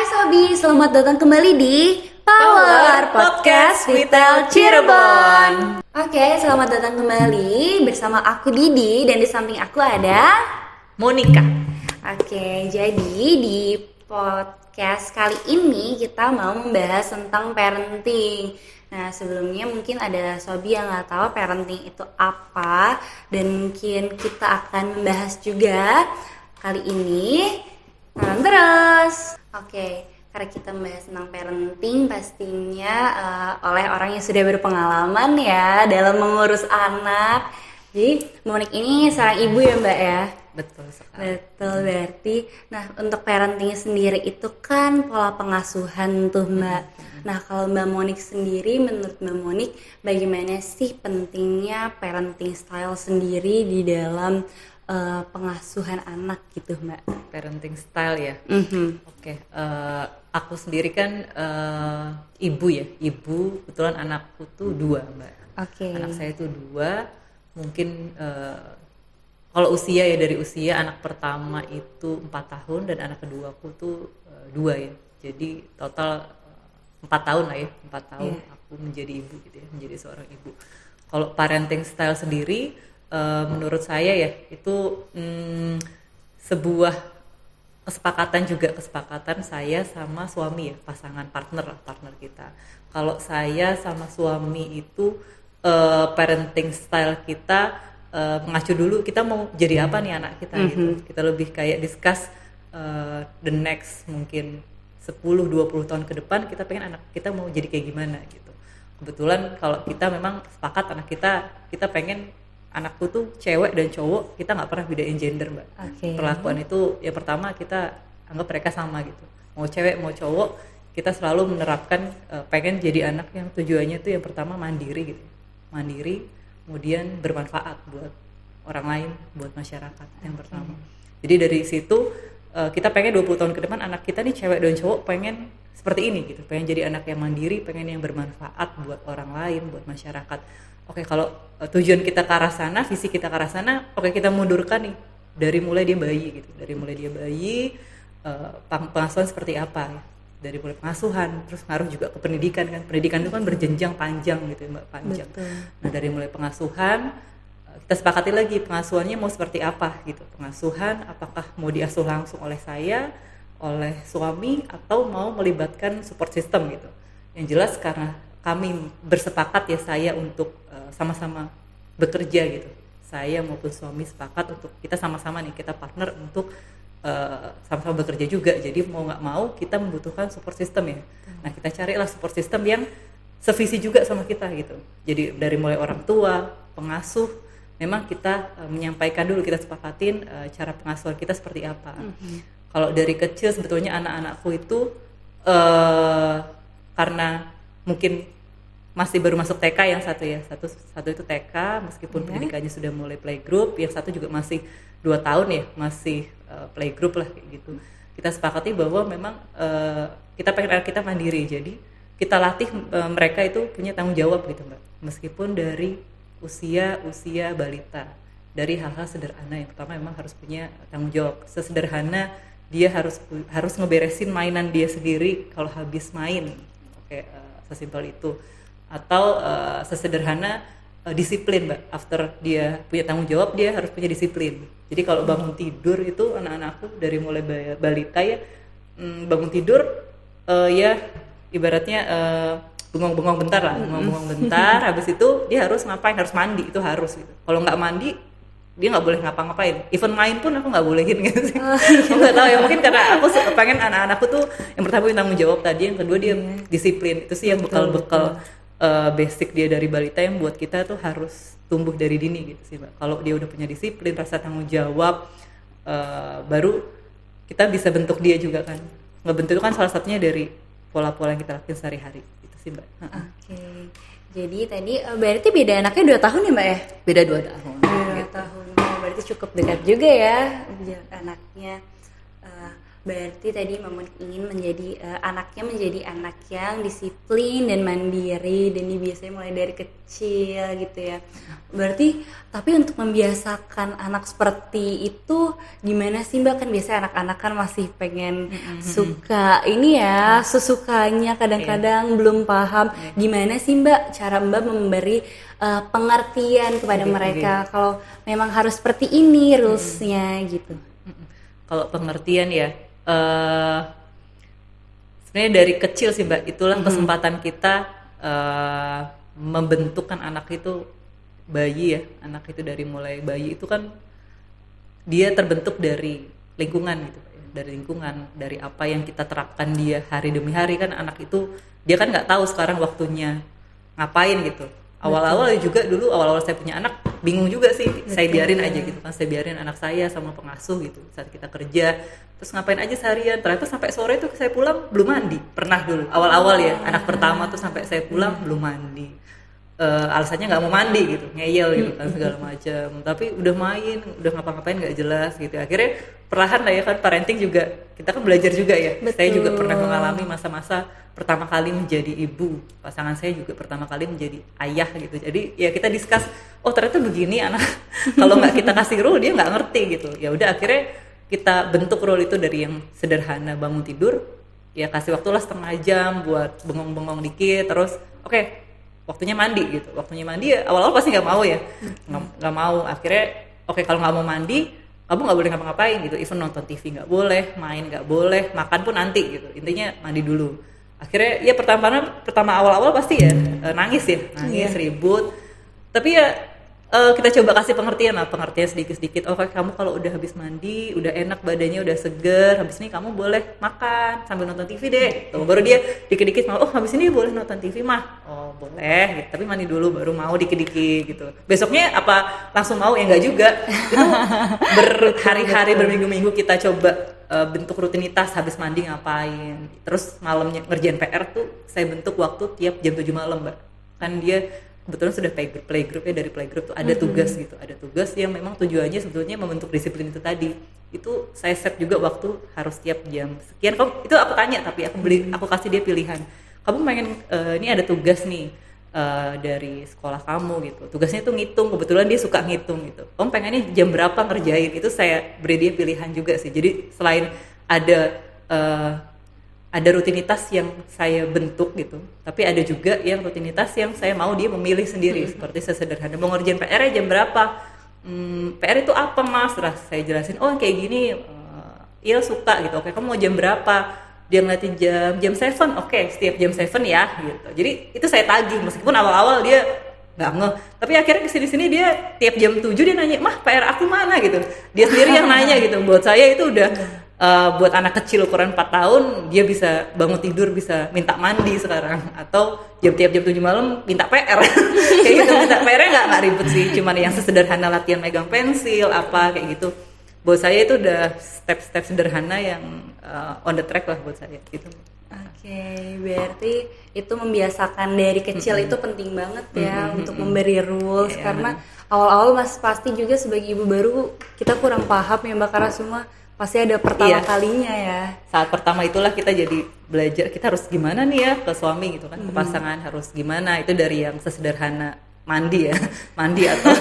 Sobi, selamat datang kembali di Power Podcast Vital Cirebon. Oke, selamat datang kembali bersama aku Didi dan di samping aku ada Monica. Oke, jadi di podcast kali ini kita mau membahas tentang parenting. Nah, sebelumnya mungkin ada Sobi yang nggak tahu parenting itu apa, dan mungkin kita akan membahas juga kali ini. Terus, oke, karena kita membahas tentang parenting, pastinya oleh orang yang sudah berpengalaman ya dalam mengurus anak. Jadi, Monik ini seorang ibu ya Mbak ya? Betul sekali. Betul, berarti. Nah, untuk parenting sendiri itu kan pola pengasuhan tuh Mbak. Nah, kalau Mbak Monik sendiri, menurut Mbak Monik, bagaimana sih pentingnya parenting style sendiri di dalam pengasuhan anak gitu Mbak? Parenting style ya. Mhm. Oke, aku sendiri kan ibu ya. Ibu, kebetulan anakku tuh 2, Mbak. Oke. Anak saya tuh 2. Mungkin kalau usia ya, dari usia anak pertama itu 4 tahun dan anak kedua aku tuh 2 ya. Jadi total 4 tahun lah ya. 4 tahun aku menjadi ibu gitu ya, menjadi seorang ibu. Kalau parenting style sendiri, menurut saya ya itu sebuah kesepakatan saya sama suami ya, pasangan partner kita. Kalau saya sama suami itu parenting style kita mengacu dulu kita mau jadi apa nih anak kita gitu. Kita lebih kayak discuss the next mungkin 10-20 tahun ke depan kita pengen anak kita mau jadi kayak gimana gitu. Kebetulan kalau kita memang sepakat anak kita pengen anakku tuh cewek dan cowok, kita nggak pernah bedain gender Mbak. Oke. Perlakuan itu yang pertama kita anggap mereka sama gitu. Mau cewek mau cowok, kita selalu menerapkan pengen jadi anak yang tujuannya tuh yang pertama mandiri gitu. Mandiri, kemudian bermanfaat buat orang lain, buat masyarakat yang pertama. Jadi dari situ kita pengen 20 tahun ke depan anak kita nih cewek dan cowok pengen seperti ini gitu. Pengen jadi anak yang mandiri, pengen yang bermanfaat buat orang lain, buat masyarakat. Oke, kalau tujuan kita ke arah sana, visi kita ke arah sana, oke kita mundurkan nih dari mulai dia bayi gitu. Dari mulai dia bayi, pengasuhan seperti apa ya. Dari mulai pengasuhan, terus ngaruh juga ke pendidikan kan. Pendidikan itu kan berjenjang panjang gitu ya Mbak, panjang. Betul. Nah, dari mulai pengasuhan, kita sepakati lagi pengasuhannya mau seperti apa gitu. Pengasuhan apakah mau diasuh langsung oleh saya, oleh suami, atau mau melibatkan support system gitu. Yang jelas karena kami bersepakat ya, saya untuk sama-sama bekerja gitu. Saya maupun suami sepakat untuk kita sama-sama nih, kita partner untuk sama-sama bekerja juga. Jadi mau nggak mau kita membutuhkan support system ya. Nah, kita carilah support system yang sevisi juga sama kita gitu. Jadi dari mulai orang tua, pengasuh, memang kita menyampaikan dulu, kita sepakatin cara pengasuhan kita seperti apa. Kalau dari kecil sebetulnya anak-anakku itu karena mungkin masih baru masuk TK yang satu ya, satu itu TK meskipun pendidikannya sudah mulai playgroup, yang satu juga masih 2 tahun ya, masih playgroup lah kayak gitu. Kita sepakati bahwa memang kita pengen anak kita mandiri, jadi kita latih mereka itu punya tanggung jawab gitu Mbak, meskipun dari usia balita, dari hal-hal sederhana. Yang pertama memang harus punya tanggung jawab, sesederhana dia harus ngeberesin mainan dia sendiri kalau habis main, oke, sesimpel itu. Atau sesederhana disiplin Mbak, after dia punya tanggung jawab dia harus punya disiplin. Jadi kalau bangun tidur itu anak-anakku dari mulai balita ya, bangun tidur ya ibaratnya bengong-bengong bentar lah, bengong-bengong bentar, habis itu dia harus ngapain, harus mandi, itu harus gitu. Kalau nggak mandi dia nggak boleh ngapa-ngapain, even main pun aku nggak bolehin gitu sih. Aku nggak tahu ya, mungkin karena aku pengen anak-anakku tuh yang pertama punya tanggung jawab tadi, yang kedua dia disiplin. Itu sih yang bekal-bekal basic dia dari balita yang buat kita tuh harus tumbuh dari dini gitu sih Mbak. Kalau dia udah punya disiplin, rasa tanggung jawab, baru kita bisa bentuk dia juga kan. Ngebentuk itu kan salah satunya dari pola-pola yang kita lakukan sehari-hari gitu sih Mbak. Oke. Jadi tadi berarti beda anaknya 2 tahun ya Mbak ya? Beda 2 tahun. 2 tahun. Oh, berarti cukup dekat juga ya jarak anaknya. Berarti tadi Mamun ingin menjadi anaknya menjadi anak yang disiplin dan mandiri dan biasanya mulai dari kecil gitu ya. Berarti tapi untuk membiasakan anak seperti itu gimana sih Mbak? Kan biasanya anak-anak kan masih pengen suka ini ya, sesukanya kadang-kadang belum paham. Gimana sih Mbak cara Mbak memberi pengertian kepada mereka kalau memang harus seperti ini rules-nya gitu. Kalau pengertian ya, sebenarnya dari kecil sih Mbak, itulah kesempatan kita membentukkan anak itu, bayi ya, anak itu dari mulai bayi itu kan dia terbentuk dari lingkungan gitu Pak, ya. Dari lingkungan, dari apa yang kita terapkan dia hari demi hari. Kan anak itu dia kan nggak tahu sekarang waktunya ngapain gitu. Awal-awal juga dulu awal-awal saya punya anak bingung juga sih. Saya biarin aja gitu kan, saya biarin anak saya sama pengasuh gitu saat kita kerja, terus ngapain aja seharian. Ternyata sampai sore tuh saya pulang belum mandi. Pernah dulu awal-awal ya, anak pertama tuh sampai saya pulang belum mandi. Alasannya nggak mau mandi gitu, ngeyel gitu kan segala macam. Tapi udah main, udah ngapa-ngapain nggak jelas gitu. Akhirnya perlahan lah ya kan, parenting juga kita kan belajar juga ya. Betul. Saya juga pernah mengalami masa-masa pertama kali menjadi ibu, pasangan saya juga pertama kali menjadi ayah gitu. Jadi ya kita discuss, oh ternyata begini anak. Kalau nggak kita kasih rule dia nggak ngerti gitu. Ya udah akhirnya kita bentuk rule itu dari yang sederhana, bangun tidur ya kasih waktulah setengah jam buat bengong-bengong dikit, terus oke, waktunya mandi gitu. Waktunya mandi ya awal-awal pasti nggak mau ya, nggak mau. Akhirnya oke, kalau nggak mau mandi kamu nggak boleh ngapa-ngapain gitu, even nonton TV nggak boleh, main nggak boleh, makan pun nanti gitu, intinya mandi dulu. Akhirnya ya pertama awal-awal pasti ya nangis ribut, tapi ya kita coba kasih pengertian sedikit-sedikit. Oh kamu kalau udah habis mandi udah enak badannya, udah seger, habis ini kamu boleh makan sambil nonton TV deh. Tuh, baru dia dikit-dikit mau, oh habis ini boleh nonton TV mah, oh boleh gitu, tapi mandi dulu baru mau dikit-dikit gitu. Besoknya apa langsung mau ya nggak juga. Itu berhari-hari berminggu-minggu kita coba bentuk rutinitas, habis mandi ngapain, terus malamnya ngerjain PR tuh saya bentuk waktu tiap jam 7 malam Mbak. Kan dia kebetulan sudah playgroup ya, dari playgroup tuh ada tugas gitu, ada tugas yang memang tujuannya sebetulnya membentuk disiplin itu tadi. Itu saya set juga waktu harus tiap jam sekian. Itu aku tanya, tapi aku kasih dia pilihan. Kamu pengen ini ada tugas nih dari sekolah kamu gitu. Tugasnya tuh ngitung, kebetulan dia suka ngitung gitu. Kamu pengennya jam berapa ngerjain? Itu saya beri dia pilihan juga sih. Jadi selain ada rutinitas yang saya bentuk gitu, tapi ada juga yang rutinitas yang saya mau dia memilih sendiri. Seperti sesederhana mau ngerjain PR jam berapa, PR itu apa mas, terus saya jelasin, oh kayak gini, iya suka gitu, oke kamu mau jam berapa, dia ngeliatin jam 7, oke setiap jam 7 ya gitu. Jadi itu saya tagih, meskipun awal-awal dia nggak ngeh, tapi akhirnya kesini-sini dia tiap jam 7 dia nanya, mah PR aku mana gitu, dia sendiri yang nanya gitu. Buat saya itu udah buat anak kecil ukuran 4 tahun dia bisa bangun tidur, bisa minta mandi sekarang, atau tiap jam 7 malam minta PR kayak gitu. Minta PR-nya nggak ribet sih, cuman yang sesederhana latihan megang pensil apa kayak gitu. Buat saya itu udah step-step sederhana yang on the track lah buat saya gitu. Oke, berarti itu membiasakan dari kecil itu penting banget ya untuk memberi rules, karena awal-awal pasti juga sebagai ibu baru kita kurang paham ya Mbak, karena semua pasti ada pertama kalinya ya. Saat pertama itulah kita jadi belajar kita harus gimana nih ya ke suami gitu kan, ke pasangan harus gimana. Itu dari yang sesederhana mandi ya, mandi atau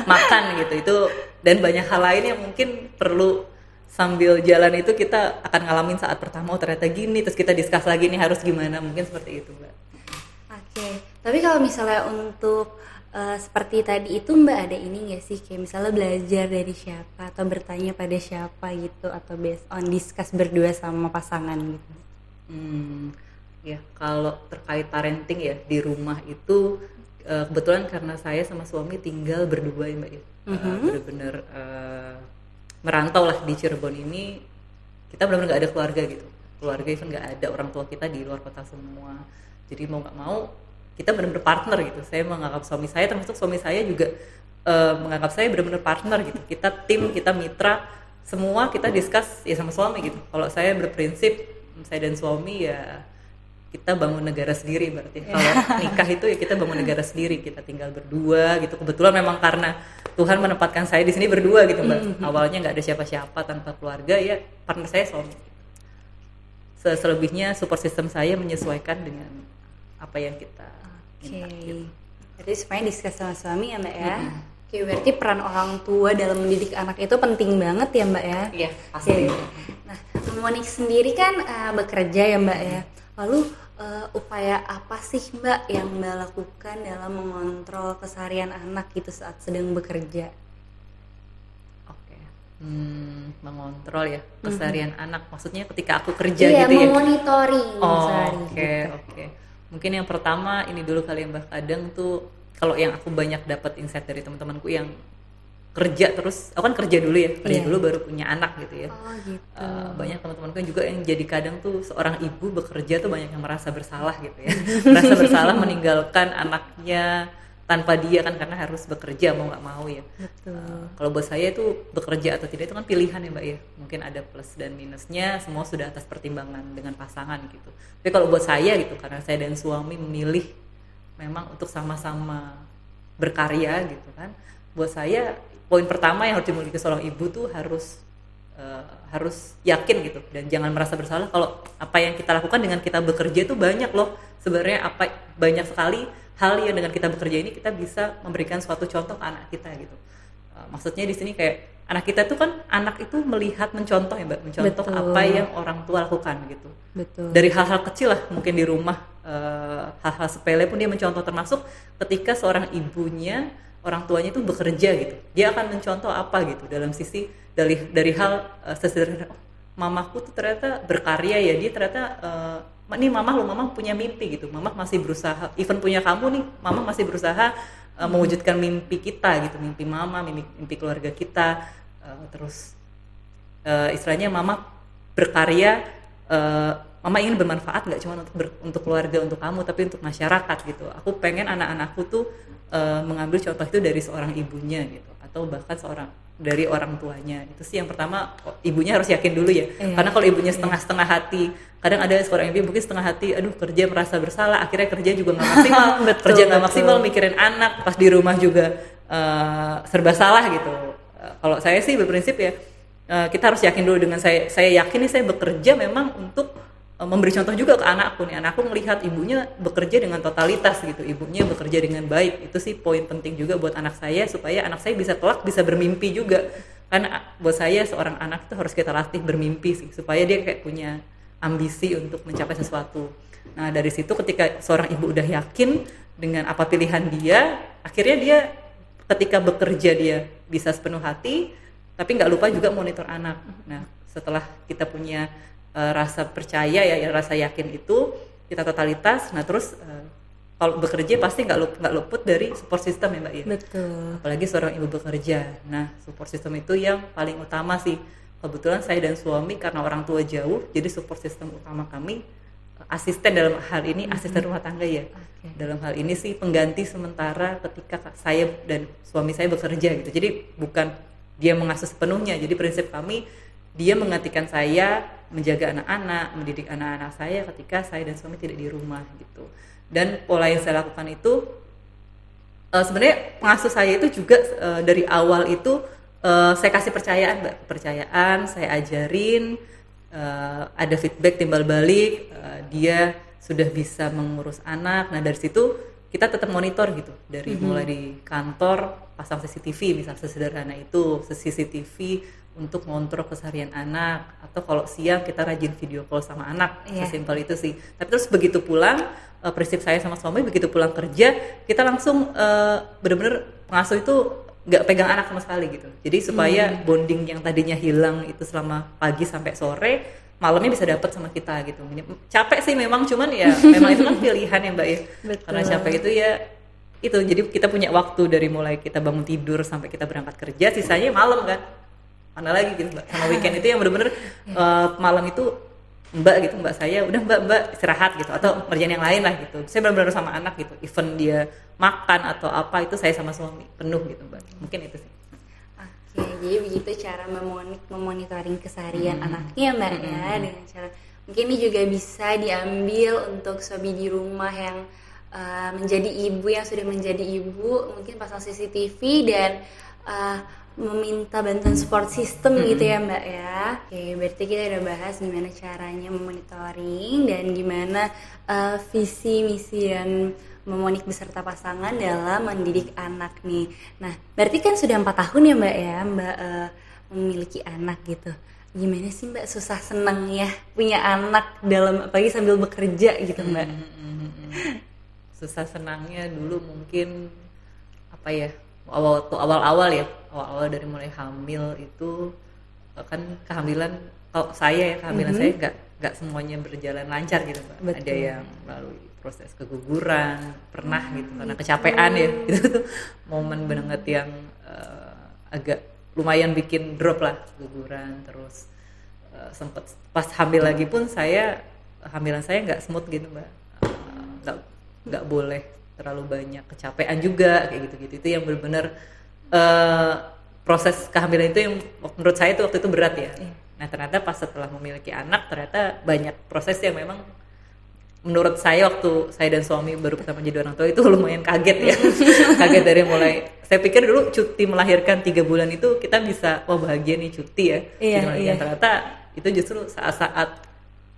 makan gitu. Itu dan banyak hal lain yang mungkin perlu sambil jalan itu kita akan ngalamin saat pertama, oh ternyata gini, terus kita discuss lagi nih harus gimana, mungkin seperti itu Mbak. Oke, tapi kalau misalnya untuk seperti tadi itu Mbak ada ini nggak sih, kayak misalnya belajar dari siapa atau bertanya pada siapa gitu, atau based on discuss berdua sama pasangan gitu? Ya kalau terkait parenting ya di rumah itu kebetulan karena saya sama suami tinggal berdua ya Mbak ya, benar-benar merantau lah di Cirebon ini, kita benar-benar nggak ada keluarga gitu, keluarga even nggak ada, orang tua kita di luar kota semua. Jadi mau nggak mau kita benar-benar partner gitu. Saya menganggap suami saya, termasuk suami saya juga menganggap saya benar-benar partner gitu. Kita tim, kita mitra, semua kita discuss ya sama suami gitu. Kalau saya berprinsip, saya dan suami ya kita bangun negara sendiri berarti. Kalau nikah itu ya kita bangun negara sendiri, kita tinggal berdua gitu. Kebetulan memang karena Tuhan menempatkan saya di sini berdua gitu Mbak. Awalnya nggak ada siapa-siapa, tanpa keluarga, ya partner saya suami. selebihnya support system saya menyesuaikan dengan apa yang kita Oke. minta gitu. Berarti semuanya discuss sama suami ya Mbak ya. Oke, berarti peran orang tua dalam mendidik anak itu penting banget ya Mbak ya. Iya, pasti. Oke. Nah, Monik sendiri kan bekerja ya Mbak ya. Lalu upaya apa sih Mbak yang Mbak lakukan dalam mengontrol keseharian anak gitu saat sedang bekerja? Oke. Mengontrol ya keseharian anak. Maksudnya ketika aku kerja Iya, gitu ya. memonitoring sehari Oke, gitu. oke. Mungkin yang pertama ini dulu kali Mbak, kadang tuh kalau yang aku banyak dapat insight dari teman-temanku yang kerja terus, aku kan kerja dulu ya, kerja Iya. dulu baru punya anak gitu ya. Oh gitu. Banyak teman-temanku yang juga yang jadi kadang tuh seorang ibu bekerja tuh banyak yang merasa bersalah gitu ya. Merasa bersalah meninggalkan anaknya tanpa dia kan, karena harus bekerja mau nggak mau ya. Betul. Kalau buat saya itu bekerja atau tidak itu kan pilihan ya Mbak ya. Mungkin ada plus dan minusnya, semua sudah atas pertimbangan dengan pasangan gitu. Tapi kalau buat saya gitu, karena saya dan suami memilih memang untuk sama-sama berkarya gitu kan. Buat saya poin pertama yang harus dimiliki seorang ibu tuh harus yakin gitu, dan jangan merasa bersalah kalau apa yang kita lakukan dengan kita bekerja itu banyak loh sebenarnya, banyak sekali hal yang dengan kita bekerja ini kita bisa memberikan suatu contoh ke anak kita gitu. Maksudnya di sini kayak anak kita tuh kan, anak itu melihat mencontoh ya Mbak, mencontoh Betul. apa yang orang tua lakukan gitu. Betul. Dari hal-hal kecil lah mungkin di rumah, hal-hal sepele pun dia mencontoh, termasuk ketika seorang ibunya, orang tuanya itu bekerja gitu, dia akan mencontoh apa gitu dalam sisi dari hal sesederhana, oh, mamaku tuh ternyata berkarya ya, dia ternyata nih mama punya mimpi gitu, mama masih berusaha, even punya kamu nih, mama masih berusaha mewujudkan mimpi kita gitu, mimpi mama, mimpi keluarga kita, terus istilahnya mama berkarya, mama ingin bermanfaat nggak cuma untuk keluarga, untuk kamu, tapi untuk masyarakat gitu. Aku pengen anak-anakku tuh mengambil contoh itu dari seorang ibunya gitu, atau bahkan dari orang tuanya. Itu sih yang pertama, ibunya harus yakin dulu ya. Iya. Karena kalau ibunya setengah-setengah hati, kadang ada seorang ibu mungkin setengah hati, aduh kerja merasa bersalah, akhirnya kerja juga nggak maksimal, Betul, kerja nggak betul. maksimal, mikirin anak, pas di rumah juga serba salah gitu. Kalau saya sih berprinsip ya, kita harus yakin dulu dengan saya yakin nih saya bekerja memang untuk memberi contoh juga ke anakku nih. Anakku melihat ibunya bekerja dengan totalitas gitu, ibunya bekerja dengan baik. Itu sih poin penting juga buat anak saya, supaya anak saya bisa kelak bisa bermimpi juga. Karena buat saya seorang anak itu harus kita latih bermimpi sih, supaya dia kayak punya ambisi untuk mencapai sesuatu. Nah dari situ ketika seorang ibu udah yakin dengan apa pilihan dia, akhirnya dia ketika bekerja dia bisa sepenuh hati, tapi nggak lupa juga monitor anak. Nah setelah kita punya rasa percaya ya, rasa yakin itu, kita totalitas. Nah terus kalau bekerja pasti nggak luput dari support system ya Mbak ya. Betul. Apalagi seorang ibu bekerja. Nah support system itu yang paling utama sih. Kebetulan saya dan suami karena orang tua jauh, jadi support system utama kami asisten, dalam hal ini asisten rumah tangga ya. Oke. Dalam hal ini sih pengganti sementara ketika saya dan suami saya bekerja gitu. Jadi bukan dia mengasuh sepenuhnya. Jadi prinsip kami, dia menggantikan saya menjaga anak-anak, mendidik anak-anak saya ketika saya dan suami tidak di rumah gitu. Dan pola yang saya lakukan itu sebenarnya pengasuh saya itu juga dari awal itu saya kasih kepercayaan, saya ajarin, ada feedback timbal balik, dia sudah bisa mengurus anak. Nah dari situ kita tetap monitor gitu, dari mulai di kantor pasang CCTV, misal sesederhana itu CCTV untuk ngontrol keseharian anak, atau kalau siang kita rajin video call sama anak, sesimpel itu sih. Tapi terus begitu pulang, prinsip saya sama suami begitu pulang kerja, kita langsung bener-bener pengasuh itu nggak pegang anak sama sekali gitu. Jadi supaya bonding yang tadinya hilang itu selama pagi sampai sore, malamnya bisa dapat sama kita gitu. Capek sih memang, cuman ya memang itu kan pilihan ya Mbak ya. Betul. Karena capek itu ya itu, jadi kita punya waktu dari mulai kita bangun tidur sampai kita berangkat kerja, sisanya malam kan. Mana lagi gitu Mbak, sama weekend itu yang bener-bener malam itu Mbak saya udah Mbak istirahat gitu, atau ngerjain yang lain lah gitu. Saya benar-benar sama anak gitu, even dia makan atau apa itu saya sama suami penuh gitu Mbak. Mungkin itu sih. Oke, jadi begitu cara memonitoring keseharian anaknya Mbak ya, dengan cara mungkin ini juga bisa diambil untuk sobi di rumah yang menjadi ibu, yang sudah menjadi ibu, mungkin pasang CCTV dan meminta bantuan support system gitu ya Mbak ya. Oke, berarti kita udah bahas gimana caranya memonitoring dan gimana visi misi dan memonik beserta pasangan dalam mendidik anak nih. Nah, berarti kan sudah 4 tahun ya Mbak ya, Mbak memiliki anak gitu. Gimana sih Mbak susah senang ya punya anak dalam apalagi sambil bekerja gitu Mbak? Susah senangnya dulu mungkin apa ya, awal-awal dari mulai hamil itu kan kehamilan, kalau saya ya kehamilan saya nggak semuanya berjalan lancar gitu Mbak. Betul. Ada yang melalui proses keguguran pernah gitu karena kecapean ya, itu tuh momen banget yang agak lumayan bikin drop lah, keguguran. Terus sempet pas hamil lagi pun hamilan saya nggak smooth gitu Mbak. Nggak boleh terlalu banyak kecapean juga kayak gitu-gitu. Itu yang benar-benar proses kehamilan itu yang menurut saya itu waktu itu berat ya. Nah ternyata pas setelah memiliki anak ternyata banyak proses yang memang menurut saya waktu saya dan suami baru pertama jadi orang tua itu lumayan kaget ya. Kaget dari mulai, saya pikir dulu cuti melahirkan 3 bulan itu kita bisa wah bahagia nih cuti ya. Iya. Ternyata itu justru saat-saat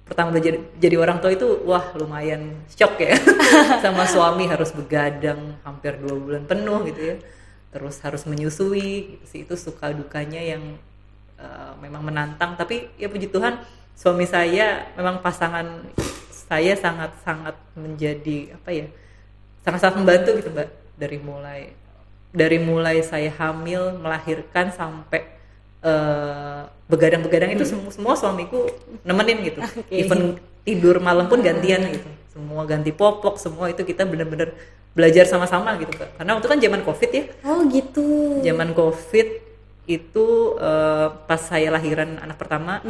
pertama jadi orang tua itu wah lumayan shock ya. Sama suami harus begadang hampir 2 bulan penuh gitu ya, terus harus menyusui gitu sih. Itu suka dukanya yang memang menantang, tapi ya puji Tuhan suami saya memang pasangan saya sangat-sangat menjadi apa ya, sangat-sangat membantu gitu Mbak, dari mulai saya hamil, melahirkan sampai begadang-begadang itu semua suamiku nemenin gitu. Even tidur malam pun gantian gitu, semua ganti popok, semua itu kita benar-benar belajar sama-sama gitu Kak. Karena waktu kan zaman Covid ya. Oh gitu. Zaman Covid itu pas saya lahiran anak pertama,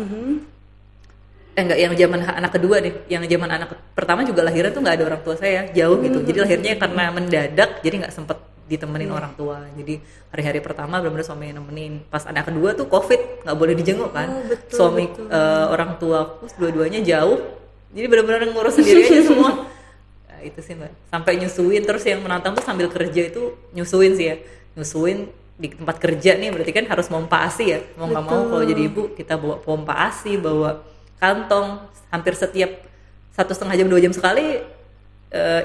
enggak, yang zaman anak kedua deh. Yang zaman anak pertama juga lahiran tuh nggak ada orang tua saya, jauh gitu. Jadi lahirnya karena mendadak, jadi nggak sempet ditemenin orang tua. Jadi hari-hari pertama benar-benar suami yang nemenin. Pas anak kedua tuh Covid, nggak boleh dijenguk kan. Suami orang tuaku dua-duanya jauh, jadi benar-benar ngurus sendiri aja semua. Nah, itu sih Mbak. Sampai nyusuin, terus yang menantang tuh sambil kerja itu nyusuin sih ya. Nyusuin di tempat kerja nih berarti kan harus pompa ASI ya. Mau nggak mau kalau jadi ibu kita bawa pompa ASI, bawa kantong, hampir setiap 1,5 jam 2 jam sekali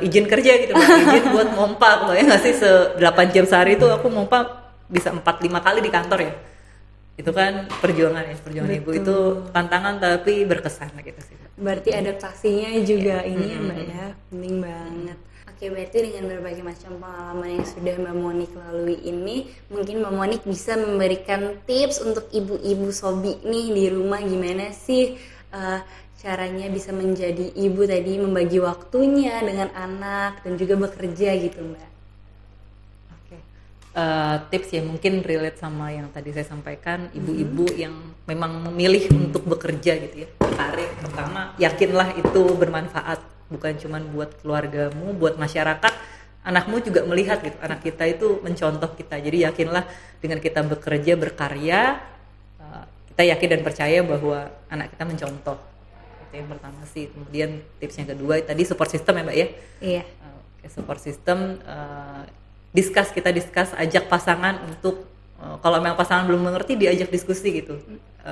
izin kerja gitu Mbak. Izin buat mompa. Kalau ya nggak sih 8 jam sehari itu aku mompa bisa 4-5 kali di kantor ya. Itu kan perjuangan ya, perjuangan ibu itu tantangan tapi berkesan gitu sih. Berarti adaptasinya juga ini ya Mbak ya, penting banget. Oke, berarti dengan berbagai macam pengalaman yang sudah Mbak Monik lalui ini, mungkin Mbak Monik bisa memberikan tips untuk ibu-ibu sobi nih di rumah, gimana sih caranya bisa menjadi ibu tadi, membagi waktunya dengan anak dan juga bekerja gitu Mbak. Tips ya mungkin relate sama yang tadi saya sampaikan, ibu-ibu yang memang memilih untuk bekerja gitu ya, karir. Pertama, yakinlah itu bermanfaat, bukan cuma buat keluargamu, buat masyarakat, anakmu juga melihat gitu, anak kita itu mencontoh kita. Jadi yakinlah dengan kita bekerja, berkarya, kita yakin dan percaya bahwa anak kita mencontoh. Itu yang pertama sih. Kemudian tips yang kedua tadi support system ya Mbak ya. Iya. Support system, kita discuss, ajak pasangan untuk kalau memang pasangan belum mengerti diajak diskusi gitu.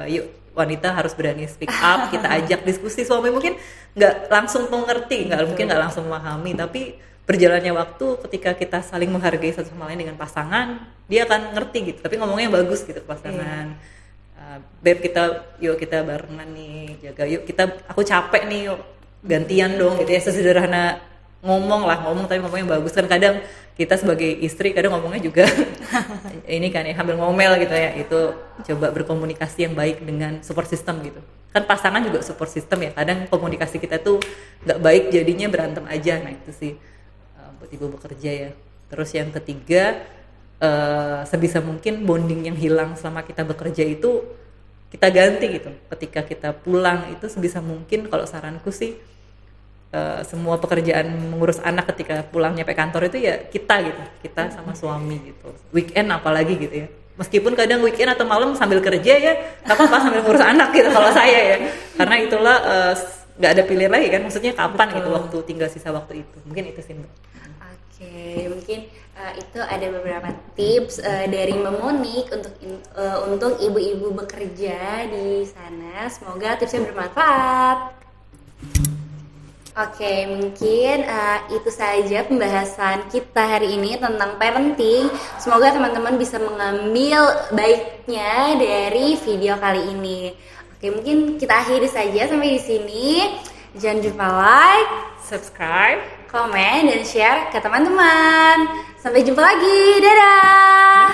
Yuk wanita harus berani speak up, kita ajak diskusi. Suami mungkin nggak langsung mengerti, mungkin nggak langsung memahami, tapi berjalannya waktu ketika kita saling menghargai satu sama lain dengan pasangan, dia akan ngerti gitu. Tapi ngomongnya bagus gitu ke pasangan. Beb, yuk kita barengan nih, jaga yuk, aku capek nih, yuk gantian dong gitu ya, sesederhana ngomong tapi ngomongnya bagus. Kan kadang kita sebagai istri kadang ngomongnya juga ini kan ya, hampir ngomel gitu ya. Itu coba berkomunikasi yang baik dengan support system gitu. Kan pasangan juga support system ya, kadang komunikasi kita tuh nggak baik jadinya berantem aja. Nah itu sih buat ibu bekerja ya. Terus yang ketiga, sebisa mungkin bonding yang hilang selama kita bekerja itu kita ganti gitu. Ketika kita pulang itu sebisa mungkin, kalau saranku sih semua pekerjaan mengurus anak ketika pulang nyampe kantor itu ya kita sama suami gitu. Weekend apalagi gitu ya, meskipun kadang weekend atau malam sambil kerja ya nggak apa-apa sambil ngurus anak gitu kalau saya ya, karena itulah nggak ada pilihan lagi kan, maksudnya kapan gitu waktu tinggal sisa waktu itu. Mungkin itu sih Mbak. Oke, mungkin itu ada beberapa tips dari Mbak Monik untuk ibu-ibu bekerja di sana. Semoga tipsnya bermanfaat. Oke, mungkin itu saja pembahasan kita hari ini tentang parenting. Semoga teman-teman bisa mengambil baiknya dari video kali ini. Oke, mungkin kita akhiri saja sampai di sini. Jangan lupa like, Subscribe. komen, dan share ke teman-teman. Sampai jumpa lagi. Dadah!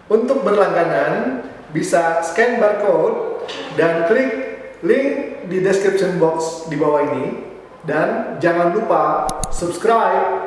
Untuk berlangganan, bisa scan barcode dan klik link di description box di bawah ini. Dan jangan lupa subscribe